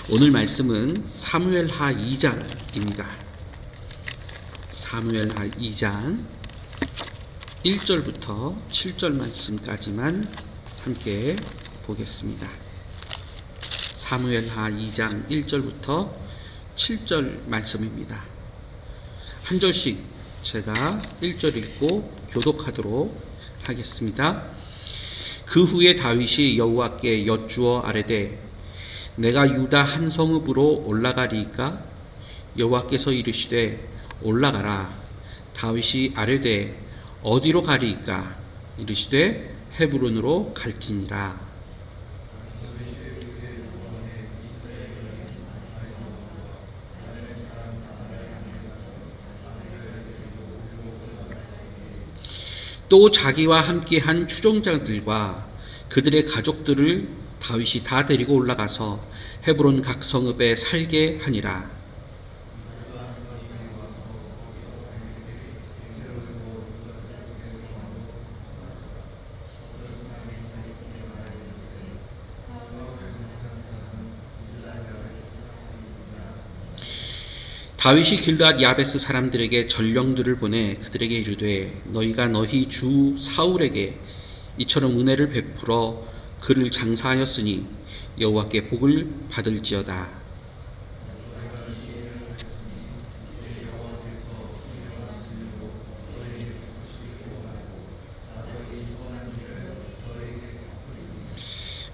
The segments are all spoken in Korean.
오늘 말씀은 사무엘하 2장입니다. 사무엘하 2장 1절부터 7절 말씀까지만 함께 보겠습니다. 사무엘하 2장 1절부터 7절 말씀입니다. 한 절씩 제가 1절 읽고 교독하도록 하겠습니다. 그 후에 다윗이 여호와께 여쭈어 아뢰되 내가 유다 한 성읍으로 올라가리이까? 여호와께서 이르시되 올라가라. 다윗이 아뢰되 어디로 가리이까? 이르시되 헤브론으로 갈지니라. 또 자기와 함께한 추종자들과 그들의 가족들을 다윗이 다 데리고 올라가서 헤브론 각 성읍에 살게 하니라. 다윗이 길르앗 야베스 사람들에게 전령들을 보내 그들에게 이르되 너희가 너희 주 사울에게 이처럼 은혜를 베풀어 그를 장사하였으니 여호와께 복을 받을지어다.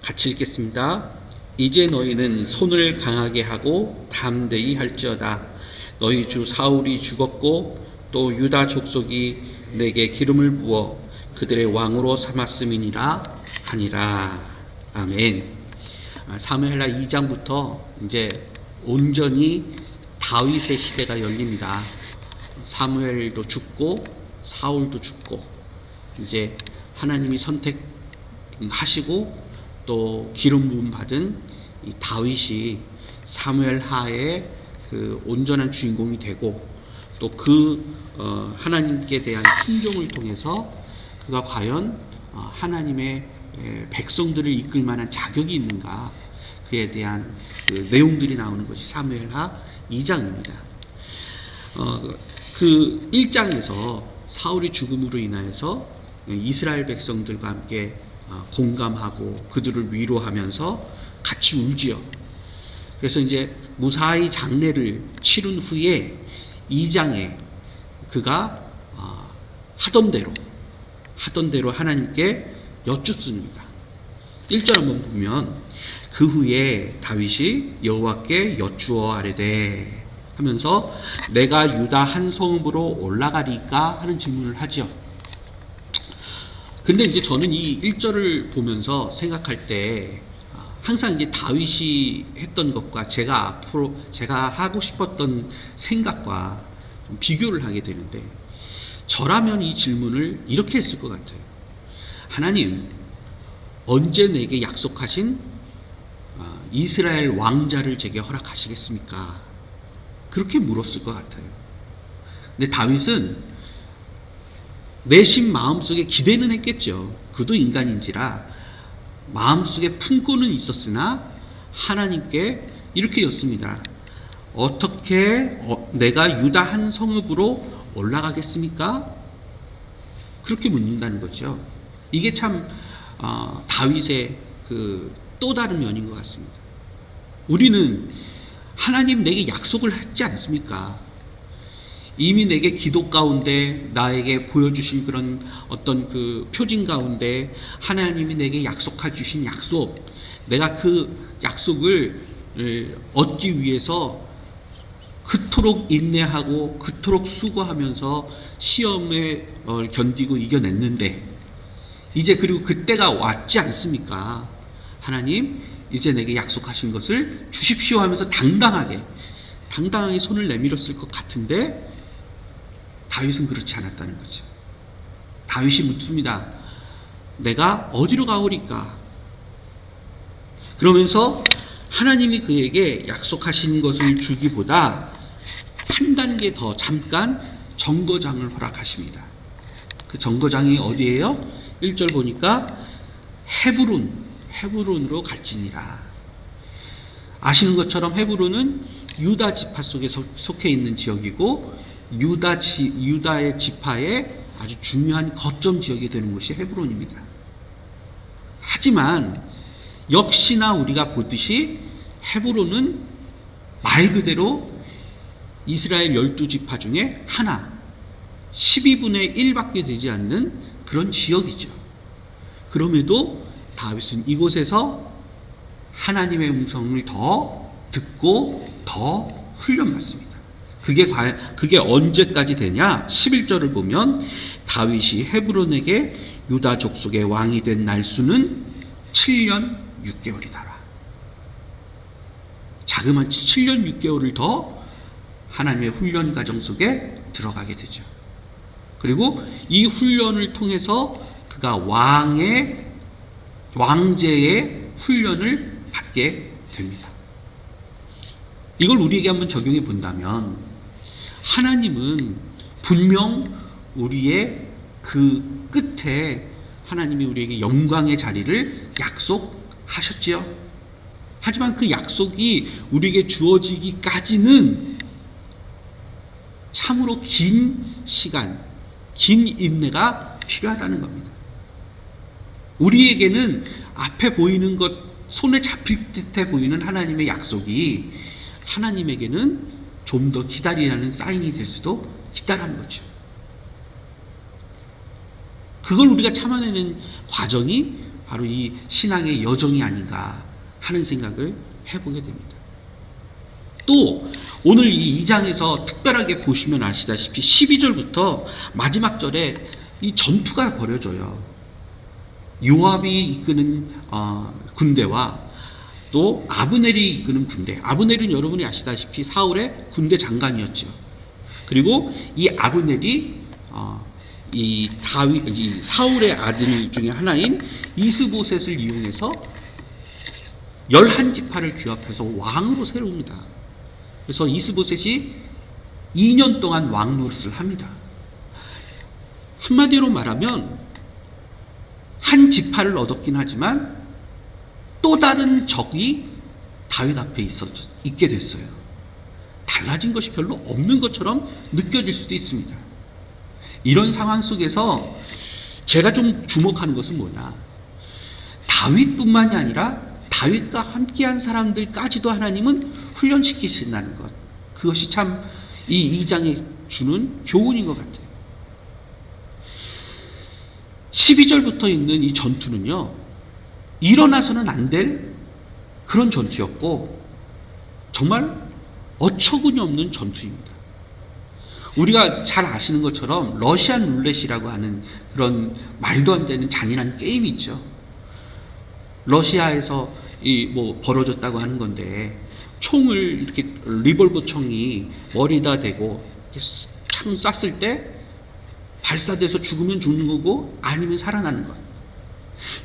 같이 읽겠습니다. 이제 너희는 손을 강하게 하고 담대히 할지어다. 너희 주 사울이 죽었고 또 유다 족속이 내게 기름을 부어 그들의 왕으로 삼았음이니라 하니라. 아멘. 사무엘하 2장부터 이제 온전히 다윗의 시대가 열립니다. 사무엘도 죽고 사울도 죽고 이제 하나님이 선택하시고 또 기름 부음 받은 이 다윗이 사무엘하의 그 온전한 주인공이 되고 또 그 하나님께 대한 순종을 통해서 그가 과연 하나님의 백성들을 이끌 만한 자격이 있는가, 그에 대한 그 내용들이 나오는 것이 사무엘하 2장입니다. 그 1장에서 사울의 죽음으로 인하여서 이스라엘 백성들과 함께 공감하고 그들을 위로하면서 같이 울지요. 그래서 이제 무사히 장례를 치른 후에 2장에 그가 하던 대로 하나님께 여쭙습니다. 1절 한번 보면 그 후에 다윗이 여호와께 여쭈어 아뢰되 하면서 내가 유다 한 성읍으로 올라가리까 하는 질문을 하죠. 근데 이제 저는 이 1절을 보면서 생각할 때 항상 이제 다윗이 했던 것과 제가 하고 싶었던 생각과 좀 비교를 하게 되는데, 저라면 이 질문을 이렇게 했을 것 같아요. 하나님, 언제 내게 약속하신 이스라엘 왕자를 제게 허락하시겠습니까? 그렇게 물었을 것 같아요. 근데 다윗은 내심 마음속에 기대는 했겠죠. 그도 인간인지라 마음속에 품고는 있었으나 하나님께 이렇게 였습니다. 어떻게 내가 유다 한 성읍으로 올라가겠습니까? 그렇게 묻는다는 거죠. 이게 참 다윗의 그 또 다른 면인 것 같습니다. 우리는 하나님 내게 약속을 했지 않습니까? 이미 내게 기도 가운데 나에게 보여주신 그런 어떤 그 표징 가운데 하나님이 내게 약속해 주신 약속, 내가 그 약속을 얻기 위해서 그토록 인내하고 그토록 수고하면서 시험에 견디고 이겨냈는데 이제 그리고 그때가 왔지 않습니까? 하나님, 이제 내게 약속하신 것을 주십시오 하면서 당당하게 손을 내밀었을 것 같은데 다윗은 그렇지 않았다는 거죠. 다윗이 묻습니다. 내가 어디로 가오리까? 그러면서 하나님이 그에게 약속하신 것을 주기보다 한 단계 더 잠깐 정거장을 허락하십니다. 그 정거장이 어디예요? 1절 보니까 헤브론으로 갈지니라. 아시는 것처럼 헤브론은 유다 지파 속에 속해 있는 지역이고 유다의 지파의 아주 중요한 거점 지역이 되는 곳이 헤브론입니다. 하지만 역시나 우리가 보듯이 헤브론은 말 그대로 이스라엘 12지파 중에 하나, 12분의 1밖에 되지 않는 그런 지역이죠. 그럼에도 다윗은 이곳에서 하나님의 음성을 더 듣고 더 훈련받습니다. 그게 언제까지 되냐? 11절을 보면 다윗이 헤브론에게 유다 족속의 왕이 된 날수는 7년 6개월이더라. 자그마치 7년 6개월을 더 하나님의 훈련 과정 속에 들어가게 되죠. 그리고 이 훈련을 통해서 그가 왕제의 훈련을 받게 됩니다. 이걸 우리에게 한번 적용해 본다면 하나님은 분명 우리의 그 끝에 하나님이 우리에게 영광의 자리를 약속하셨지요. 하지만 그 약속이 우리에게 주어지기까지는 참으로 긴 시간, 긴 인내가 필요하다는 겁니다. 우리에게는 앞에 보이는 것, 손에 잡힐 듯해 보이는 하나님의 약속이 하나님에게는 좀 더 기다리라는 사인이 될 수도 있다는 거죠. 그걸 우리가 참아내는 과정이 바로 이 신앙의 여정이 아닌가 하는 생각을 해보게 됩니다. 또 오늘 이 2장에서 특별하게 보시면 아시다시피 12절부터 마지막 절에 이 전투가 벌어져요. 요압이 이끄는 군대와 또 아브넬이 이끄는 군대. 아브넬은 여러분이 아시다시피 사울의 군대 장관이었죠. 그리고 이 아브넬이 이 사울의 아들 중에 하나인 이스보셋을 이용해서 11지파를 규합해서 왕으로 세웁니다. 그래서 이스보셋이 2년 동안 왕 노릇을 합니다. 한마디로 말하면 한 지파를 얻었긴 하지만 또 다른 적이 다윗 앞에 있게 됐어요. 달라진 것이 별로 없는 것처럼 느껴질 수도 있습니다. 이런 상황 속에서 제가 좀 주목하는 것은 뭐냐? 다윗뿐만이 아니라 다윗과 함께한 사람들까지도 하나님은 훈련시키신다는 것. 그것이 참 이 2장에 주는 교훈인 것 같아요. 12절부터 있는 이 전투는요, 일어나서는 안 될 그런 전투였고 정말 어처구니 없는 전투입니다. 우리가 잘 아시는 것처럼 러시안 룰렛이라고 하는 그런 말도 안 되는 잔인한 게임이 있죠. 러시아에서 벌어졌다고 하는 건데 총을 이렇게 리볼버 총이 머리에다 대고 창 쐈을 때 발사돼서 죽으면 죽는 거고 아니면 살아나는 것.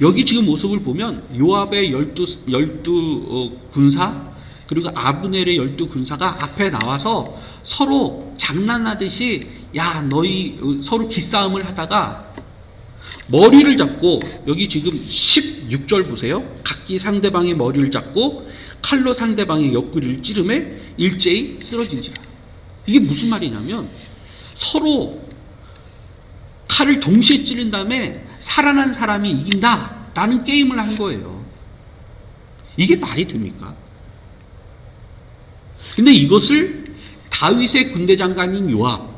여기 지금 모습을 보면 요압의 12 군사 그리고 아브넬의 12 군사가 앞에 나와서 서로 장난하듯이 야 너희 서로 기싸움을 하다가 머리를 잡고 여기 지금 16절 보세요. 각기 상대방의 머리를 잡고 칼로 상대방의 옆구리를 찌르매 일제히 쓰러진지라. 이게 무슨 말이냐면 서로 칼을 동시에 찌른 다음에 살아난 사람이 이긴다라는 게임을 한 거예요. 이게 말이 됩니까? 근데 이것을 다윗의 군대 장관인 요압,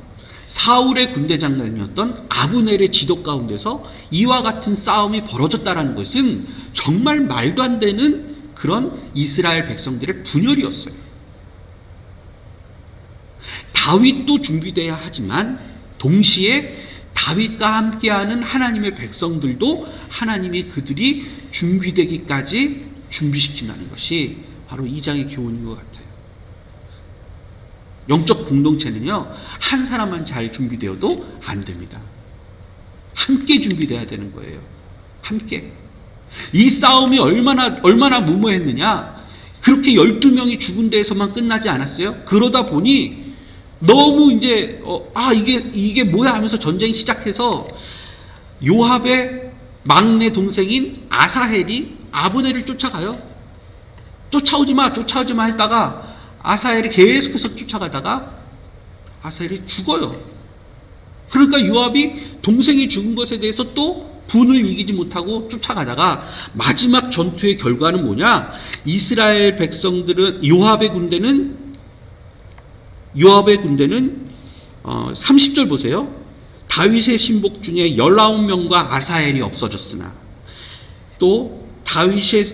사울의 군대 장관이었던 아브넬의 지도 가운데서 이와 같은 싸움이 벌어졌다는 것은 정말 말도 안 되는 그런 이스라엘 백성들의 분열이었어요. 다윗도 준비돼야 하지만 동시에 다윗과 함께하는 하나님의 백성들도 하나님이 그들이 준비되기까지 준비시킨다는 것이 바로 2장의 교훈인 것 같아요. 영적 공동체는요, 한 사람만 잘 준비되어도 안 됩니다. 함께 준비돼야 되는 거예요. 함께. 이 싸움이 얼마나 무모했느냐? 그렇게 12명이 죽은 데에서만 끝나지 않았어요? 그러다 보니 너무 이제 이게 뭐야 하면서 전쟁이 시작해서 요압의 막내 동생인 아사헬이 아브넬을 쫓아가요. 쫓아오지 마, 쫓아오지 마 했다가 아사엘이 계속해서 쫓아가다가 아사엘이 죽어요. 그러니까 요압이 동생이 죽은 것에 대해서 또 분을 이기지 못하고 쫓아가다가 마지막 전투의 결과는 뭐냐? 이스라엘 백성들은 요압의 군대는 30절 보세요. 다윗의 신복 중에 19명과 아사엘이 없어졌으나 또 다윗의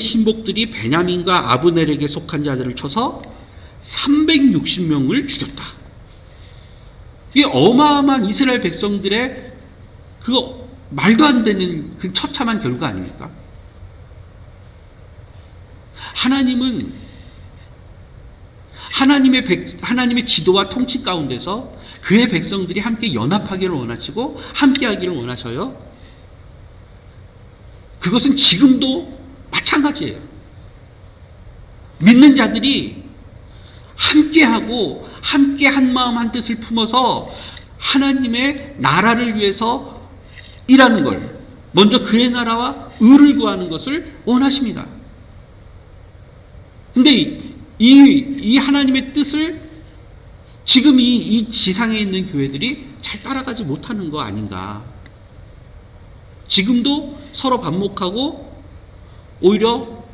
신복들이 베냐민과 아브넬에게 속한 자들을 쳐서 360명을 죽였다. 이게 어마어마한 이스라엘 백성들의 그 말도 안 되는 그 처참한 결과 아닙니까? 하나님은 하나님의 지도와 통치 가운데서 그의 백성들이 함께 연합하기를 원하시고 함께하기를 원하셔요. 그것은 지금도 마찬가지예요. 믿는 자들이 함께하고 함께 한 마음 한 뜻을 품어서 하나님의 나라를 위해서 일하는 걸, 먼저 그의 나라와 의를 구하는 것을 원하십니다. 근데 이 하나님의 뜻을 지금 이 지상에 있는 교회들이 잘 따라가지 못하는 거 아닌가. 지금도 서로 반목하고 오히려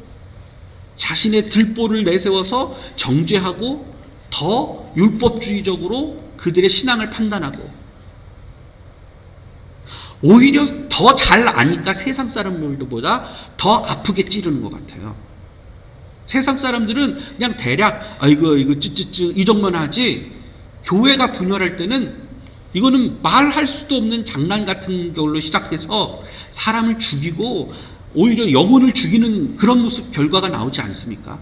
자신의 들보를 내세워서 정죄하고 더 율법주의적으로 그들의 신앙을 판단하고 오히려 더 잘 아니까 세상 사람들보다 더 아프게 찌르는 것 같아요. 세상 사람들은 그냥 대략 이거 찌찌찌 이 정도만 하지, 교회가 분열할 때는 이거는 말할 수도 없는 장난 같은 걸로 시작해서 사람을 죽이고 오히려 영혼을 죽이는 그런 모습 결과가 나오지 않습니까?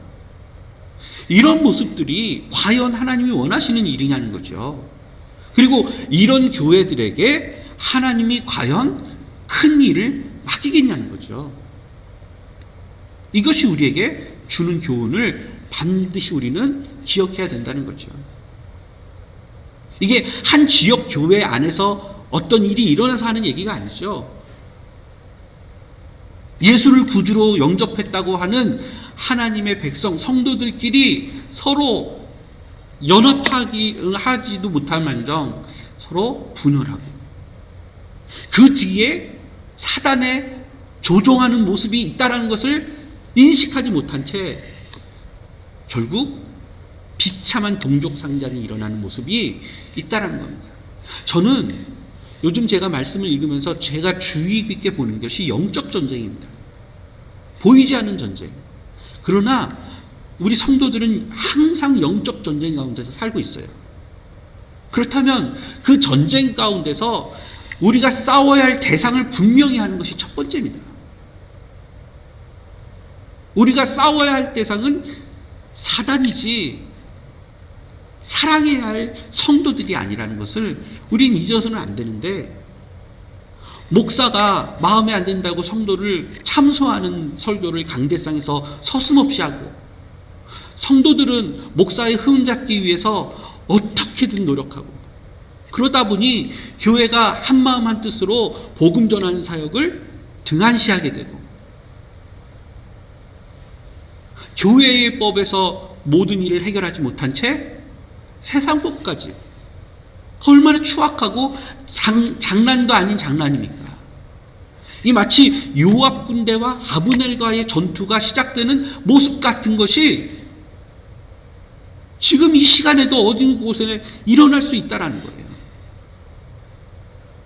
이런 모습들이 과연 하나님이 원하시는 일이냐는 거죠. 그리고 이런 교회들에게 하나님이 과연 큰 일을 맡기겠냐는 거죠. 이것이 우리에게 주는 교훈을 반드시 우리는 기억해야 된다는 거죠. 이게 한 지역 교회 안에서 어떤 일이 일어나서 하는 얘기가 아니죠. 예수를 구주로 영접했다고 하는 하나님의 백성, 성도들끼리 서로 연합하지도 못할 만정 서로 분열하고 그 뒤에 사단의 조종하는 모습이 있다는 것을 인식하지 못한 채 결국 비참한 동족상잔이 일어나는 모습이 있다는 겁니다. 저는 요즘 제가 말씀을 읽으면서 제가 주의 깊게 보는 것이 영적 전쟁입니다. 보이지 않는 전쟁. 그러나 우리 성도들은 항상 영적 전쟁 가운데서 살고 있어요. 그렇다면 그 전쟁 가운데서 우리가 싸워야 할 대상을 분명히 하는 것이 첫 번째입니다. 우리가 싸워야 할 대상은 사단이지 사랑해야 할 성도들이 아니라는 것을 우리는 잊어서는 안 되는데, 목사가 마음에 안 든다고 성도를 참소하는 설교를 강대상에서 서슴없이 하고, 성도들은 목사의 흐름 잡기 위해서 어떻게든 노력하고, 그러다 보니 교회가 한마음 한뜻으로 복음 전하는 사역을 등한시하게 되고, 교회의 법에서 모든 일을 해결하지 못한 채 세상법까지, 얼마나 추악하고 장난도 아닌 장난입니까? 이 마치 요압 군대와 아브넬과의 전투가 시작되는 모습 같은 것이 지금 이 시간에도 어딘 곳에 일어날 수 있다는 거예요.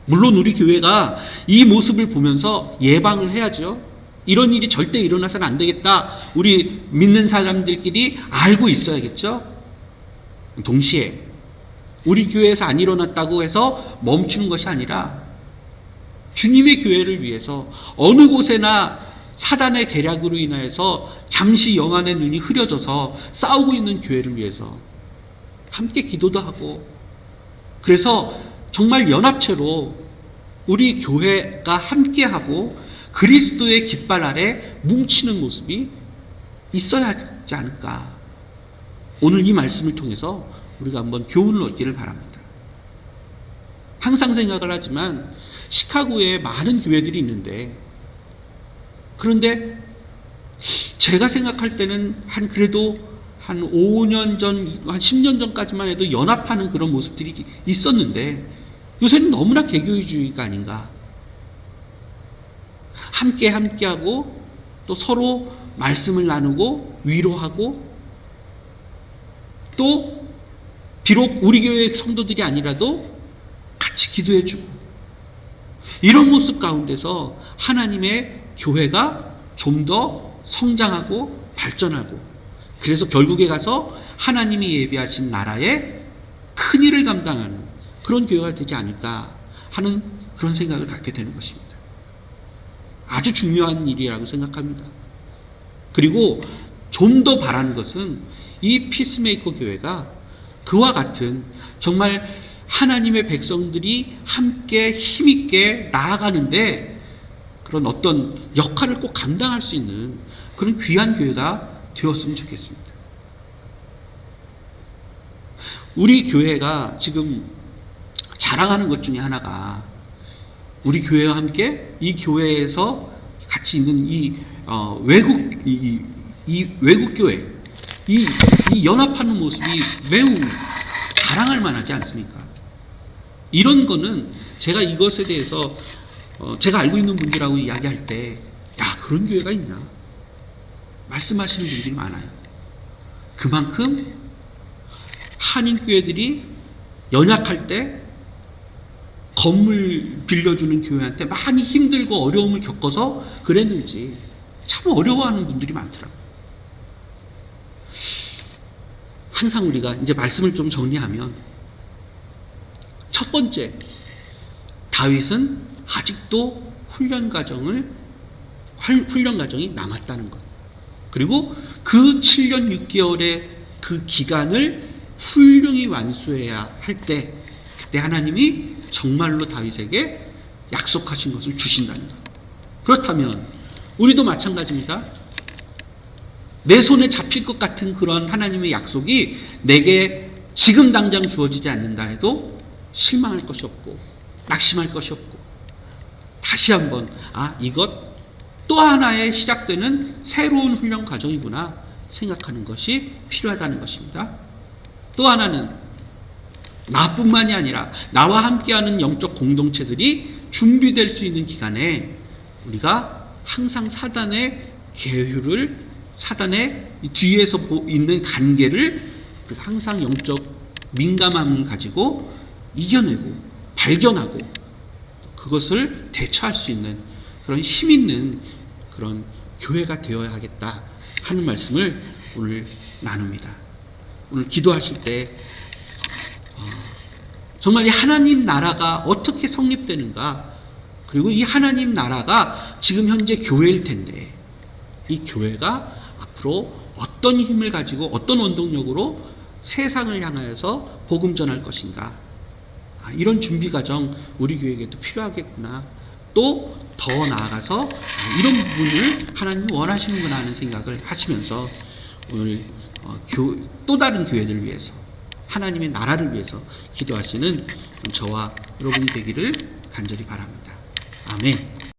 물론 우리 교회가 이 모습을 보면서 예방을 해야죠. 이런 일이 절대 일어나서는 안 되겠다. 우리 믿는 사람들끼리 알고 있어야겠죠. 동시에 우리 교회에서 안 일어났다고 해서 멈추는 것이 아니라 주님의 교회를 위해서 어느 곳에나 사단의 계략으로 인하여서 잠시 영안의 눈이 흐려져서 싸우고 있는 교회를 위해서 함께 기도도 하고, 그래서 정말 연합체로 우리 교회가 함께하고 그리스도의 깃발 아래 뭉치는 모습이 있어야 하지 않을까. 오늘 이 말씀을 통해서 우리가 한번 교훈을 얻기를 바랍니다. 항상 생각을 하지만 시카고에 많은 교회들이 있는데, 그런데 제가 생각할 때는 그래도 한 5년 전, 한 10년 전까지만 해도 연합하는 그런 모습들이 있었는데 요새는 너무나 개교주의가 아닌가. 함께하고 또 서로 말씀을 나누고 위로하고 또 비록 우리 교회 성도들이 아니라도 같이 기도해주고 이런 모습 가운데서 하나님의 교회가 좀 더 성장하고 발전하고 그래서 결국에 가서 하나님이 예비하신 나라의 큰 일을 감당하는 그런 교회가 되지 않을까 하는 그런 생각을 갖게 되는 것입니다. 아주 중요한 일이라고 생각합니다. 그리고 좀 더 바라는 것은 이 피스메이커 교회가 그와 같은 정말 하나님의 백성들이 함께 힘있게 나아가는데 그런 어떤 역할을 꼭 감당할 수 있는 그런 귀한 교회가 되었으면 좋겠습니다. 우리 교회가 지금 자랑하는 것 중에 하나가 우리 교회와 함께 이 교회에서 같이 있는 이 외국 교회 이 연합하는 모습이 매우 자랑할 만하지 않습니까? 이런 거는 제가 이것에 대해서 제가 알고 있는 분들하고 이야기할 때 야, 그런 교회가 있나? 말씀하시는 분들이 많아요. 그만큼 한인교회들이 연약할 때 건물 빌려주는 교회한테 많이 힘들고 어려움을 겪어서 그랬는지 참 어려워하는 분들이 많더라고요. 항상 우리가 이제 말씀을 좀 정리하면 첫 번째, 다윗은 아직도 훈련 과정이 남았다는 것. 그리고 그 7년 6개월의 그 기간을 훌륭히 완수해야 할 때, 그때 하나님이 정말로 다윗에게 약속하신 것을 주신다는 것. 그렇다면 우리도 마찬가지입니다. 내 손에 잡힐 것 같은 그런 하나님의 약속이 내게 지금 당장 주어지지 않는다 해도 실망할 것이 없고 낙심할 것이 없고 다시 한번 이것 또 하나의 시작되는 새로운 훈련 과정이구나 생각하는 것이 필요하다는 것입니다. 또 하나는 나뿐만이 아니라 나와 함께하는 영적 공동체들이 준비될 수 있는 기간에 우리가 항상 사단의 계율을 사단의 뒤에서 있는 관계를 항상 영적 민감함을 가지고 이겨내고 발견하고 그것을 대처할 수 있는 그런 힘 있는 그런 교회가 되어야 하겠다 하는 말씀을 오늘 나눕니다. 오늘 기도하실 때 정말 이 하나님 나라가 어떻게 성립되는가, 그리고 이 하나님 나라가 지금 현재 교회일 텐데 이 교회가 앞으로 어떤 힘을 가지고 어떤 원동력으로 세상을 향하여서 복음 전할 것인가, 이런 준비 과정 우리 교회에게도 필요하겠구나, 또 더 나아가서 이런 부분을 하나님이 원하시는구나 하는 생각을 하시면서 오늘 또 다른 교회들을 위해서 하나님의 나라를 위해서 기도하시는 저와 여러분이 되기를 간절히 바랍니다. 아멘.